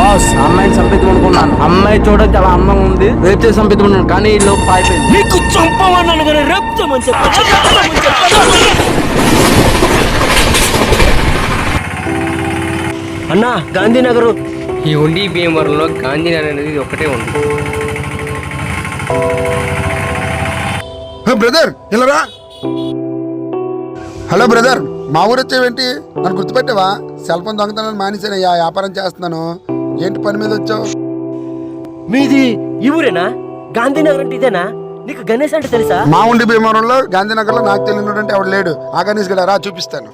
Boss అమ్మాయిని చంపిద్దాం అనుకున్నాను. అమ్మాయి చూడడానికి చాలా అందంగా ఉంది. రేపు చేసి చంపిద్దాం అనుకున్నాను కానీ ఈ లోపు అయిపోయింది. నీకు చంపమన్నాను కానీ రేపుతామని అన్నా గాంధీనగర్. ఈ ఉండి భీమవరంలో గాంధీనగర్ అనేది ఒకటే ఉంది. బ్రదర్ ఇలా. హలో బ్రదర్, మా ఊరు వచ్చావేంటి? నన్ను గుర్తుపెట్టావా? సెల్ ఫోన్ దొంగతనాన్ని మానేసాను, వ్యాపారం చేస్తున్నాను. ఏంటి పని మీద వచ్చావు? మీది ఈ ఊరేనా? గాంధీనగర్ అంటే ఇదేనా? నీకు గణేష్ అంటే తెలుసా? మా ఉండి భీమవరంలో గాంధీనగర్ లో నాకు తెలియనటువంటి ఎవడు లేడు. ఆ గణేష్ గడ రా చూపిస్తాను.